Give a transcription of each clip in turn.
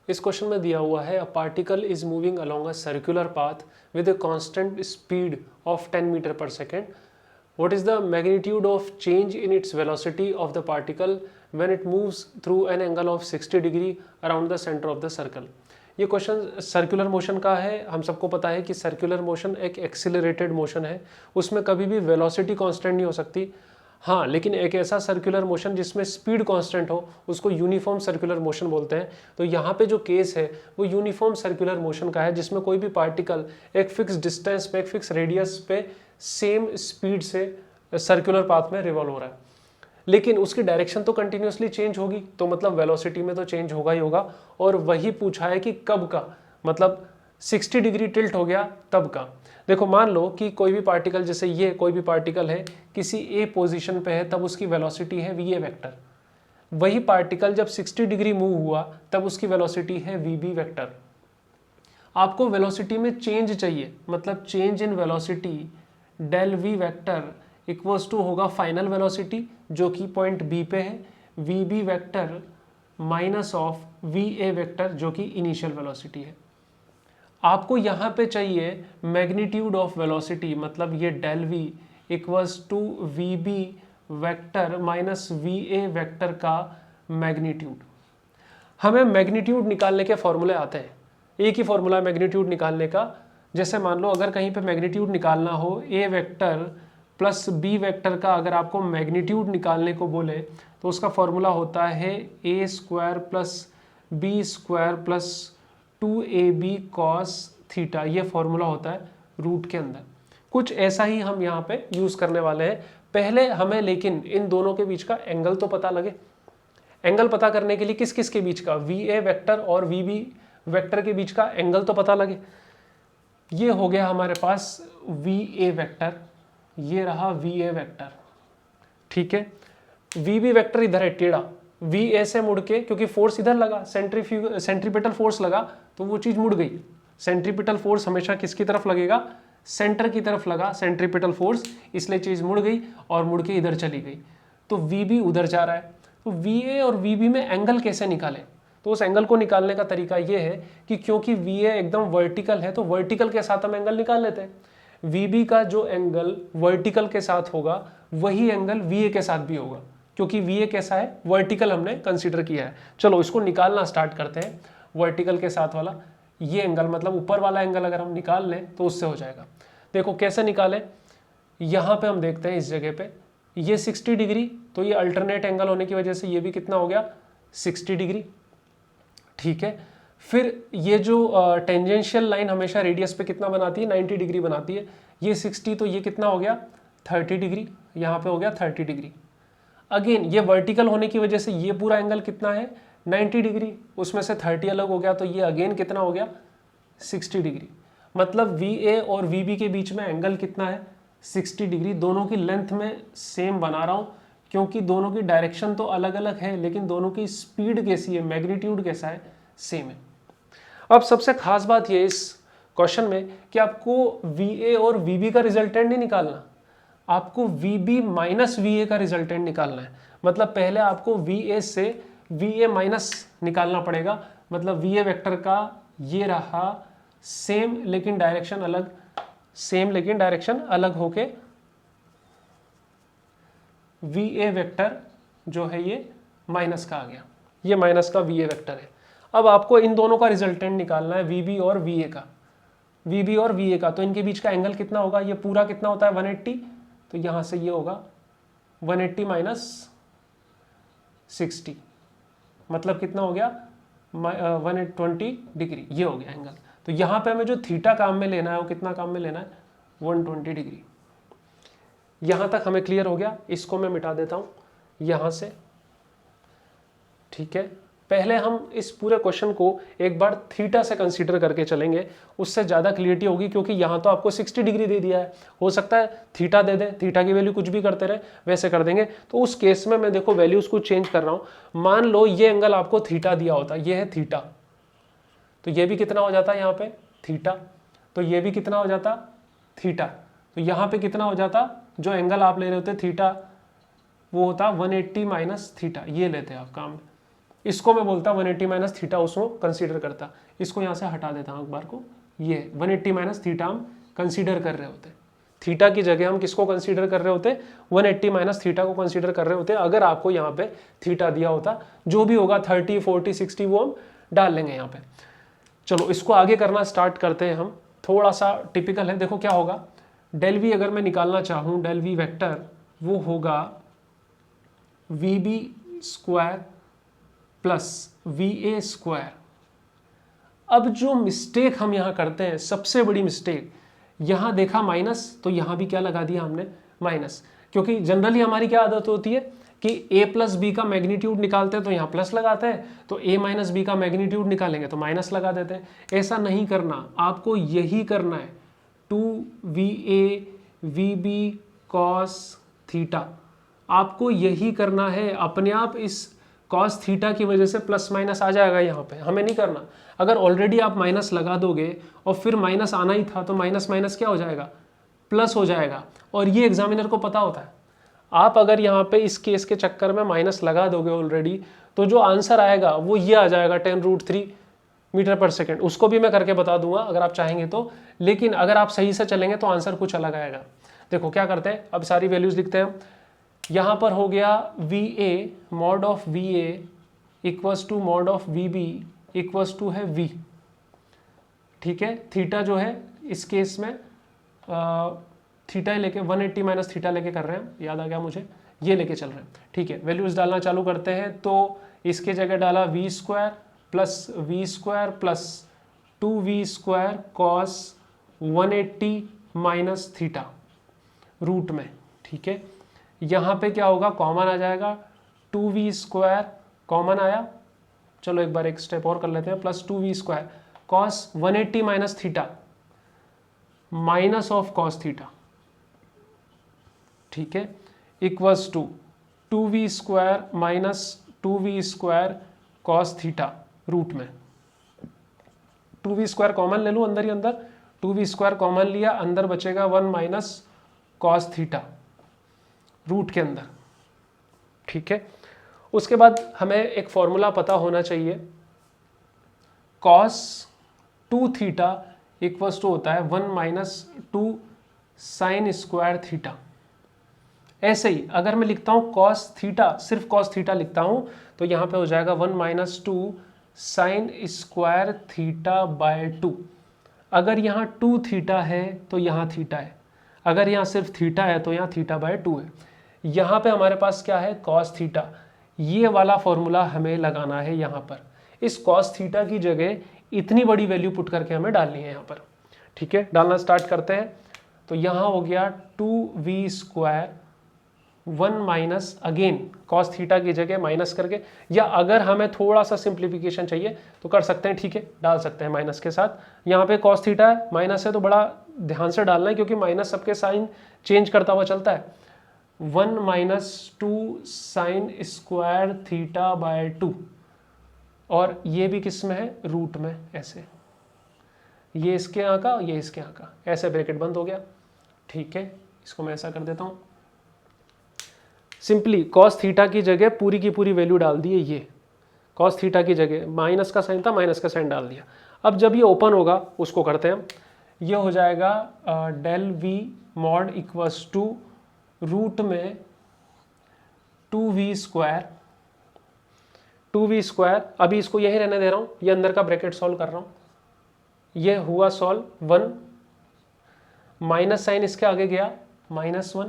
इस क्वेश्चन में दिया हुआ है a particle is moving along a circular path with a constant speed of 10 metre per second. What is the magnitude of change in its velocity of the particle when it moves through an angle of 60 degree around the center of the circle? ये question circular motion का है. हम सबको पता है कि circular motion एक accelerated motion है, उसमें कभी भी वेलोसिटी कांस्टेंट नहीं हो सकती. हाँ, लेकिन एक ऐसा सर्कुलर मोशन जिसमें स्पीड कांस्टेंट हो उसको यूनिफॉर्म सर्कुलर मोशन बोलते हैं. तो यहाँ पे जो केस है वो यूनिफॉर्म सर्कुलर मोशन का है, जिसमें कोई भी पार्टिकल एक फिक्स डिस्टेंस पे, एक फिक्स रेडियस पे सेम स्पीड से सर्कुलर पाथ में रिवॉल्व हो रहा है, लेकिन उसकी डायरेक्शन तो कंटिन्यूसली चेंज होगी. तो मतलब वेलोसिटी में तो चेंज होगा ही होगा. और वही पूछा है कि कब का, मतलब 60 डिग्री टिल्ट हो गया तब का. देखो मान लो कि कोई भी पार्टिकल, जैसे ये कोई भी पार्टिकल है किसी ए पोजीशन पे है, तब उसकी वेलोसिटी है वी ए वेक्टर. वही पार्टिकल जब 60 डिग्री मूव हुआ तब उसकी वेलोसिटी है वी बी वेक्टर. आपको वेलोसिटी में चेंज चाहिए, मतलब change in velocity del v vector equals to होगा फाइनल वेलोसिटी जो कि पॉइंट बी पे है, v b vector minus of v a vector जो कि इनिशियल वेलोसिटी है. आपको यहाँ पे चाहिए मैग्नीट्यूड ऑफ वेलोसिटी, मतलब ये del v equals to v b vector minus v a vector का मैग्नीट्यूड. हमें मैग्नीट्यूड निकालने के फॉर्मूले आते हैं. एक ही फॉर्मूला है मैग्नीट्यूड निकालने का. जैसे मान लो अगर कहीं पे मैग्नीट्यूड निकालना हो, ए वेक्टर प्लस बी वेक्टर का अगर आपको मैग्नीट्यूड निकालने को बोले तो उसका फॉर्मूला होता है a square plus b square plus 2ab cos theta. ये फॉर्मूला होता है रूट के अंदर. कुछ ऐसा ही हम यहाँ पे यूज करने वाले हैं. पहले हमें लेकिन इन दोनों के बीच का एंगल तो पता लगे. एंगल पता करने के लिए किस किस के बीच का, वी ए वेक्टर और वी बी वेक्टर के बीच का एंगल तो पता लगे. ये हो गया हमारे पास वी ए वेक्टर, ये रहा वी ए वेक्टर. ठीक है, वी बी वेक्टर इधर है टेढ़ा, वी ए से मुड़ के, क्योंकि फोर्स इधर लगा, सेंट्रीपिटल फोर्स लगा तो वो चीज मुड़ गई. सेंट्रीपिटल फोर्स हमेशा किसकी तरफ लगेगा, सेंटर की तरफ लगा सेंट्रीपिटल फोर्स, इसलिए चीज मुड़ गई और मुड़ के इधर चली गई. तो वी बी उधर जा रहा है. तो वी ए और वी बी में एंगल कैसे निकालें, तो उस एंगल को निकालने का तरीका ये है कि क्योंकि वी ए एकदम वर्टिकल है तो वर्टिकल के साथ हम एंगल निकाल लेते हैं. वी बी का जो एंगल वर्टिकल के साथ होगा वही एंगल वी ए के साथ भी होगा, क्योंकि वी ए कैसा है, वर्टिकल हमने कंसीडर किया है. चलो इसको निकालना स्टार्ट करते हैं. वर्टिकल के साथ वाला ये एंगल, मतलब ऊपर वाला एंगल अगर हम निकाल लें तो उससे हो जाएगा. देखो कैसे निकालें, यहाँ पे हम देखते हैं इस जगह पे ये 60 डिग्री, तो ये अल्टरनेट एंगल होने की वजह से ये भी कितना हो गया 60 डिग्री. ठीक है, फिर ये जो टेंजेंशियल लाइन हमेशा रेडियस पे कितना बनाती है, 90 डिग्री बनाती है. ये 60 तो ये कितना हो गया 30 डिग्री, यहाँ पे हो गया 30 डिग्री. अगेन ये वर्टिकल होने की वजह से ये पूरा एंगल कितना है 90 डिग्री, उसमें से 30 अलग हो गया तो ये अगेन कितना हो गया 60 डिग्री. मतलब वी ए और वी बी के बीच में एंगल कितना है 60 डिग्री. दोनों की लेंथ में सेम बना रहा हूँ क्योंकि दोनों की डायरेक्शन तो अलग अलग है, लेकिन दोनों की स्पीड कैसी है, मैग्नीट्यूड कैसा है, सेम है. अब सबसे खास बात ये इस क्वेश्चन में कि आपको वी ए और वी बी का रिजल्टेंट नहीं निकालना, आपको v b minus v a का रिजल्टेंट निकालना है. मतलब पहले आपको वी ए से वी ए माइनस निकालना पड़ेगा. मतलब वी ए वेक्टर का ये रहा सेम लेकिन डायरेक्शन अलग, सेम लेकिन डायरेक्शन अलग होके वी ए वेक्टर जो है ये माइनस का आ गया, ये माइनस का वी ए वेक्टर है. अब आपको इन दोनों का रिजल्टेंट निकालना है वी बी और वी ए का, वी बी और वी ए का. तो इनके बीच का एंगल कितना होगा, ये पूरा कितना होता है 180, तो यहाँ से ये होगा 180 माइनस 60, मतलब कितना हो गया 120 डिग्री, ये हो गया एंगल. तो यहाँ पे हमें जो थीटा काम में लेना है वो कितना काम में लेना है 120 डिग्री. यहाँ तक हमें क्लियर हो गया. इसको मैं मिटा देता हूँ यहाँ से. ठीक है, पहले हम इस पूरे क्वेश्चन को एक बार थीटा से कंसीडर करके चलेंगे, उससे ज़्यादा क्लियरिटी होगी. क्योंकि यहाँ तो आपको 60 डिग्री दे दिया है, हो सकता है थीटा दे दे, थीटा की वैल्यू कुछ भी करते रहे, वैसे कर देंगे. तो उस केस में मैं देखो वैल्यूज को चेंज कर रहा हूँ. मान लो ये एंगल आपको थीटा दिया होता, ये है थीटा, तो ये भी कितना हो जाता है यहाँ पे थीटा, तो ये भी कितना हो जाता थीटा. तो यहाँ पे कितना हो जाता, जो एंगल आप ले रहे होते थीटा वो होता 180 माइनस थीटा, ये लेते हैं आप काम. इसको मैं बोलता 180 माइनस थीटा उसको कंसीडर करता। इसको यहाँ से हटा देता हूँ एक बार को, ये 180 माइनस थीटा हम कंसीडर कर रहे होते। थीटा की जगह हम किसको कंसीडर कर रहे होते, 180 माइनस थीटा को कंसीडर कर रहे होते। अगर आपको यहाँ पे थीटा दिया होता, जो भी होगा 30, 40, 60 वो हम डाल लेंगे यहाँ पे। चलो इसको आगे करना स्टार्ट करते हैं हम। थोड़ा सा टिपिकल है, देखो क्या होगा, डेल वी अगर मैं निकालना चाहूँ, डेल वी वेक्टर वो होगा v b square plus v a square. अब जो मिस्टेक हम यहाँ करते हैं, सबसे बड़ी मिस्टेक, यहाँ देखा माइनस तो यहाँ भी क्या लगा दिया हमने, माइनस। क्योंकि जनरली हमारी क्या आदत होती है कि a प्लस बी का मैग्नीट्यूड निकालते हैं तो यहाँ प्लस लगाते हैं, तो a माइनस बी का मैग्नीट्यूड निकालेंगे तो माइनस लगा देते हैं। ऐसा नहीं करना, आपको यही करना है, 2va vb cos थीटा, आपको यही करना है। अपने आप इस cos थीटा की वजह से प्लस माइनस आ जाएगा यहाँ पे, हमें नहीं करना। अगर ऑलरेडी आप माइनस लगा दोगे और फिर माइनस आना ही था तो माइनस माइनस क्या हो जाएगा, प्लस हो जाएगा। और ये एग्जामिनर को पता होता है। आप अगर यहाँ पे इस केस के चक्कर में माइनस लगा दोगे ऑलरेडी, तो जो आंसर आएगा वो ये आ जाएगा 10√3 मीटर पर सेकेंड। उसको भी मैं करके बता दूंगा अगर आप चाहेंगे तो, लेकिन अगर आप सही से चलेंगे तो आंसर कुछ अलग आएगा। देखो क्या करते हैं, अब सारी वैल्यूज लिखते हैं। यहाँ पर हो गया v a mod of v a equals to mod of v b equals to है वी, ठीक है। थीटा जो है इस केस में थीटा लेके 180 माइनस थीटा लेके कर रहे हैं, याद आ गया मुझे, ये लेके चल रहे हैं, ठीक है। वैल्यूज डालना चालू करते हैं, तो इसके जगह डाला v square plus 2v square cos 180 minus theta root में, ठीक है। यहाँ पे क्या होगा, कॉमन आ जाएगा, 2v स्क्वायर कॉमन आया। चलो एक बार एक स्टेप और कर लेते हैं, plus 2v square cos 180 minus theta minus of cos theta, ठीक है, equals to 2v square minus 2v square cos theta root में। 2v स्क्वायर कॉमन ले लूँ अंदर ही अंदर, 2v स्क्वायर कॉमन लिया, अंदर बचेगा 1 माइनस कॉस थीटा रूट के अंदर, ठीक है। उसके बाद हमें एक फॉर्मूला पता होना चाहिए, कॉस 2 थीटा इक्वल्स टू होता है 1 माइनस 2 साइन स्क्वायर थीटा। ऐसे ही अगर मैं लिखता हूँ कॉस थीटा, सिर्फ कॉस थीटा लिखता हूँ, तो यहाँ पे हो जाएगा 1 minus 2 sine square theta by 2। अगर यहाँ 2 थीटा है तो यहाँ थीटा है, अगर यहाँ सिर्फ थीटा है तो यहाँ थीटा बाय 2 है। यहाँ पे हमारे पास क्या है, कॉस थीटा। ये वाला फॉर्मूला हमें लगाना है यहाँ पर। इस कॉस थीटा की जगह इतनी बड़ी वैल्यू पुट करके हमें डालनी है यहाँ पर, ठीक है। डालना स्टार्ट करते हैं, तो यहाँ हो गया 2v square 1 minus, again cos theta की जगह माइनस करके, या अगर हमें थोड़ा सा सिंप्लीफिकेशन चाहिए तो कर सकते हैं, ठीक है, डाल सकते हैं माइनस के साथ। यहाँ पे कॉस थीटा है, माइनस है तो बड़ा ध्यान से डालना है क्योंकि माइनस सबके साइन चेंज करता हुआ चलता है। 1 minus 2 sine square theta by 2, और ये भी किस में है, रूट में, ऐसे, ये इसके यहाँ का, ये इसके यहाँ का, ऐसे ब्रैकेट बंद हो गया, ठीक है। इसको मैं ऐसा कर देता हूँ, सिंपली कॉस थीटा की जगह पूरी की पूरी वैल्यू डाल दी है। ये कॉस थीटा की जगह माइनस का साइन था, माइनस का साइन डाल दिया। अब जब ये ओपन होगा उसको करते हैं, ये हो जाएगा del v mod equals to root में 2v स्क्वायर, अभी इसको यही रहने दे रहा हूँ, ये अंदर का ब्रैकेट सॉल्व कर रहा हूँ। ये हुआ सॉल्व 1, माइनस साइन इसके आगे गया -1,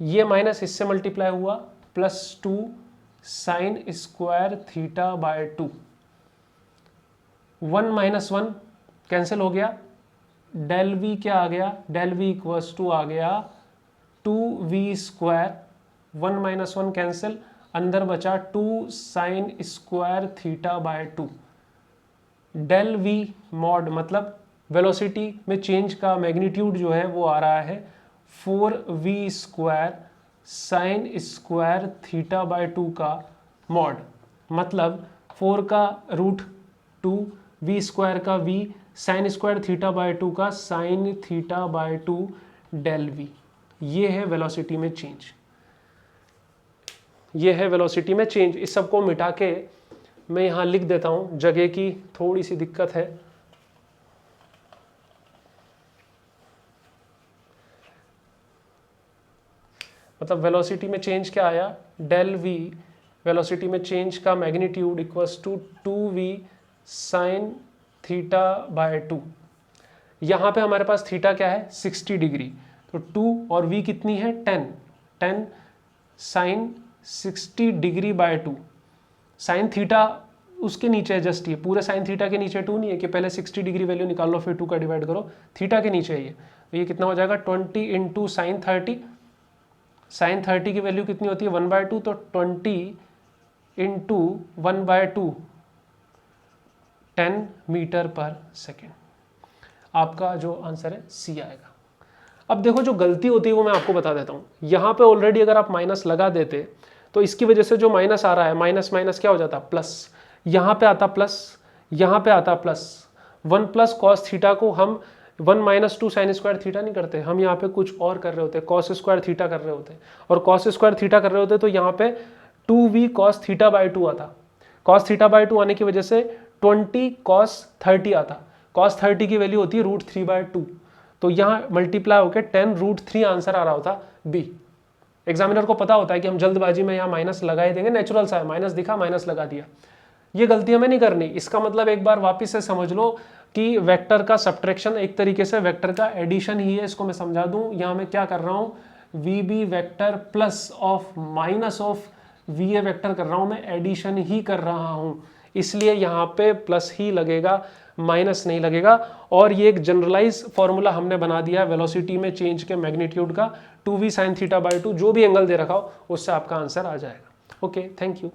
ये माइनस इससे मल्टीप्लाई हुआ, +2 sine square theta by 2। 1 minus 1 cancel हो गया, डेल वी क्या आ गया, डेल वी इक्वल्स टू आ गया 2v स्क्वायर, 1 माइनस 1 कैंसिल, अंदर बचा 2 sine square theta by 2। Del v mod मतलब वेलोसिटी में चेंज का मैग्नीट्यूड जो है वो आ रहा है 4v square sine square theta by 2 का मॉड, मतलब 4 का रूट 2, v स्क्वायर का v, sine square theta by 2 का sine theta by 2 del v। ये है वेलोसिटी में चेंज, ये है वेलोसिटी में चेंज। इस सबको मिटा के मैं यहाँ लिख देता हूँ, जगह की थोड़ी सी दिक्कत है। मतलब वेलोसिटी में चेंज क्या आया, डेल वी वेलोसिटी में चेंज का magnitude equals to 2v sine theta by 2। यहाँ पे हमारे पास थीटा क्या है 60 डिग्री, तो 2 और v कितनी है 10 sine 60 degree by 2। Sine theta उसके नीचे है जस्ट, ये पूरे साइन थीटा के नीचे 2 नहीं है कि पहले 60 डिग्री वैल्यू निकाल लो फिर 2 का डिवाइड करो, थीटा के नीचे है ये। तो ये कितना हो जाएगा 20 इंटू साइन 30, साइन 30 की वैल्यू कितनी होती है 1/2, तो 20 इंटू 1/2 10 मीटर पर सेकेंड। आपका जो आंसर है सी आएगा। अब देखो जो गलती होती है वो मैं आपको बता देता हूँ। यहाँ पे ऑलरेडी अगर आप माइनस लगा देते तो इसकी वजह से जो माइनस आ रहा है, माइनस माइनस क्या हो जाता प्लस, यहाँ पे आता प्लस, यहाँ पे आता प्लस। 1 प्लस कॉस थीटा को हम 1 माइनस 2 साइन स्क्वायर थीटा नहीं करते, हम यहाँ पे कुछ और कर रहे होते, कॉस स्क्वायर थीटा कर रहे होते, और कॉस स्क्वायर थीटा कर रहे होते तो यहाँ पे 2v कॉस थीटा बाई 2 आता। कॉस थीटा बाई 2 आने की वजह से 20 कॉस 30 आता। कॉस 30 की वैल्यू होती है √3/2, तो यहाँ मल्टीप्लाई होकर 10√3 आंसर आ रहा होता बी। एग्जामिनर को पता होता है कि हम जल्दबाजी में यहाँ माइनस लगा ही देंगे, नेचुरल सा है, माइनस दिखा माइनस लगा दिया। ये गलती हमें नहीं करनी। इसका मतलब एक बार वापस से समझ लो कि वेक्टर का सब्ट्रैक्शन एक तरीके से वेक्टर का एडिशन ही है। इसको मैं समझा दूं, यहाँ मैं क्या कर रहा हूँ, v b vector plus of minus of v a vector कर रहा हूँ, मैं एडिशन ही कर रहा हूँ, इसलिए यहाँ पे प्लस ही लगेगा, माइनस नहीं लगेगा। और ये एक जनरलाइज फॉर्मूला हमने बना दिया वेलोसिटी में चेंज के मैग्नीट्यूड का, 2v sin थीटा बाई 2, जो भी एंगल दे रखा हो उससे आपका आंसर आ जाएगा। Okay, thank you.